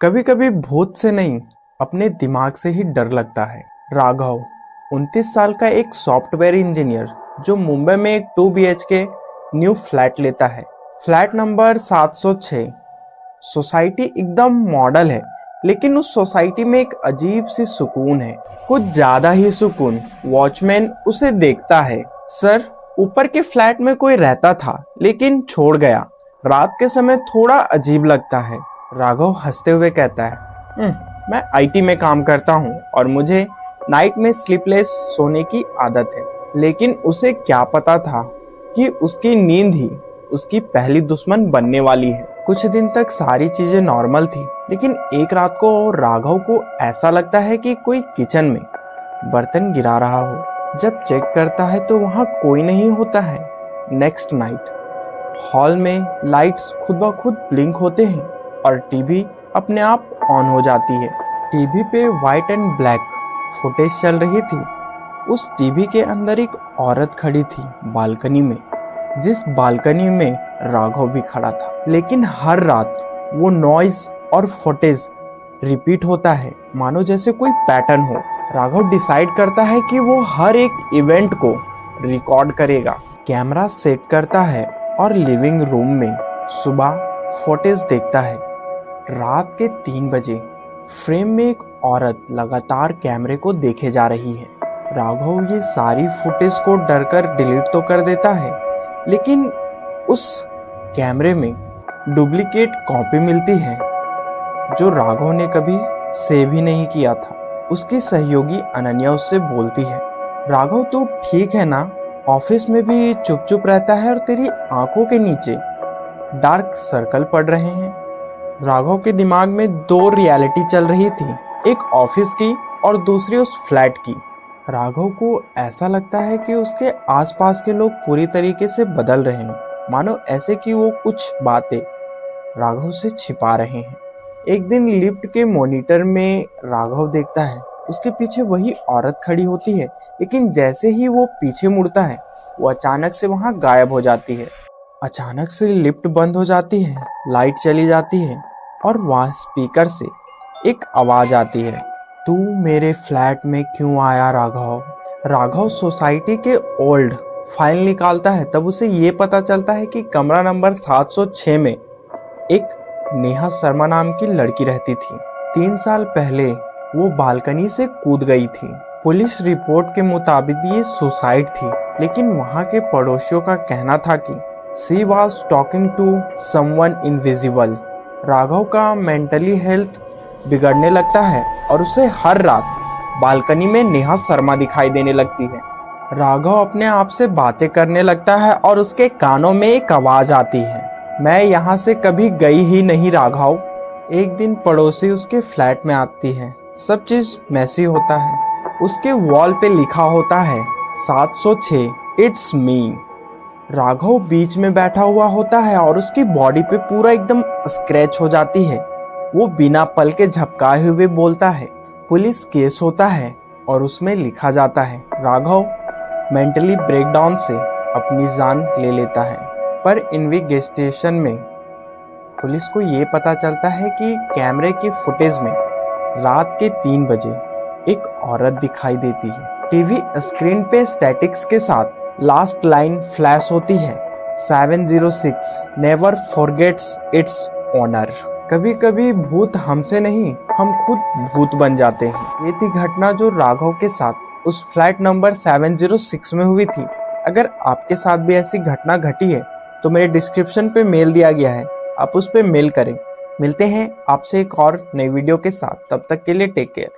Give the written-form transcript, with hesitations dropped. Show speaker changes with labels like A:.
A: कभी कभी भूत से नहीं, अपने दिमाग से ही डर लगता है। राघव 29 साल का एक सॉफ्टवेयर इंजीनियर जो मुंबई में एक 2 BHK न्यू फ्लैट लेता है। Flat number 706। सोसाइटी एकदम मॉडल है, लेकिन उस सोसाइटी में एक अजीब सी सुकून है, कुछ ज्यादा ही सुकून। वॉचमैन उसे देखता है। सर, ऊपर के फ्लैट में कोई रहता था लेकिन छोड़ गया। रात के समय थोड़ा अजीब लगता है। राघव हंसते हुए कहता है, मैं IT में काम करता हूँ और मुझे नाइट में स्लीपलेस सोने की आदत है। लेकिन उसे क्या पता था कि उसकी नींद ही उसकी पहली दुश्मन बनने वाली है। कुछ दिन तक सारी चीजें नॉर्मल थी, लेकिन एक रात को राघव को ऐसा लगता है कि कोई किचन में बर्तन गिरा रहा हो। जब चेक करता है तो वहाँ कोई नहीं होता है। नेक्स्ट नाइट हॉल में लाइट्स खुद ब खुद ब्लिंक होते हैं और टीवी अपने आप ऑन हो जाती है। टीवी पे वाइट एंड ब्लैक फुटेज चल रही थी। उस टीवी के अंदर एक औरत खड़ी थी बालकनी में, जिस बालकनी में राघव भी खड़ा था। लेकिन हर रात वो नॉइज और फुटेज रिपीट होता है, मानो जैसे कोई पैटर्न हो। राघव डिसाइड करता है कि वो हर एक इवेंट को रिकॉर्ड करेगा। कैमरा सेट करता है और लिविंग रूम में सुबह फुटेज देखता है। रात के 3 बजे फ्रेम में एक औरत लगातार कैमरे को देखे जा रही है। राघव ये सारी फुटेज को डरकर डिलीट तो कर देता है, लेकिन उस कैमरे में डुप्लीकेट कॉपी मिलती है जो राघव ने कभी सेव ही नहीं किया था। उसकी सहयोगी अनन्या उससे बोलती है, राघव तू ठीक है ना? ऑफिस में भी चुप चुप रहता है और तेरी आंखों के नीचे डार्क सर्कल पड़ रहे हैं। राघव के दिमाग में 2 रियलिटी चल रही थी, एक ऑफिस की और दूसरी उस फ्लैट की। राघव को ऐसा लगता है कि उसके आसपास के लोग पूरी तरीके से बदल रहे हैं, मानो ऐसे कि वो कुछ बातें राघव से छिपा रहे हैं। एक दिन लिफ्ट के मॉनिटर में राघव देखता है उसके पीछे वही औरत खड़ी होती है, लेकिन जैसे ही वो पीछे मुड़ता है वो अचानक से वहां गायब हो जाती है। अचानक से लिफ्ट बंद हो जाती है, लाइट चली जाती है और वहां स्पीकर से एक आवाज आती है, तू मेरे फ्लैट में क्यों आया राघव? राघव सोसाइटी के ओल्ड फाइल निकालता है, तब उसे ये पता चलता है कि कमरा नंबर 706 में एक नेहा शर्मा नाम की लड़की रहती थी। 3 साल पहले वो बालकनी से कूद गई थी। पुलिस रिपोर्ट के मुताबिक ये सुसाइड थी, लेकिन वहाँ के पड़ोसियों का कहना था कि she was talking to someone invisible. Raghav का मेंटली हेल्थ बिगड़ने लगता है और उसे हर रात बालकनी में नेहा शर्मा दिखाई देने लगती है। राघव अपने आप से बातें करने लगता है और उसके कानों में एक आवाज आती है, मैं यहाँ से कभी गई ही नहीं राघव। एक दिन पड़ोसी उसके फ्लैट में आती है। सब चीज मैसी होता है। उसके वॉल पे लिखा होता है 706 इट्स मी। राघव बीच में बैठा हुआ होता है और उसकी बॉडी पे पूरा एकदम स्क्रैच हो जाती है। वो बिना पल के झपकाए हुए बोलता है। पुलिस केस होता है और उसमें लिखा जाता है, राघव मेंटली ब्रेकडाउन से अपनी जान ले लेता है। पर इन्वेस्टिगेशन में पुलिस को ये पता चलता है कि कैमरे की फुटेज में रात के 3 बजे एक औरत दिखाई देती है। टीवी स्क्रीन पे स्टैटिक्स के साथ लास्ट लाइन फ्लैश होती है, 706 नेवर फॉरगेट्स इट्स ऑनर। कभी कभी भूत हमसे नहीं, हम खुद भूत बन जाते हैं। ये थी घटना जो राघव के साथ उस फ्लैट नंबर 706 में हुई थी। अगर आपके साथ भी ऐसी घटना घटी है तो मेरे डिस्क्रिप्शन पे मेल दिया गया है, आप उस पे मेल करें। मिलते हैं आपसे एक और नई वीडियो के साथ, तब तक के लिए टेक केयर।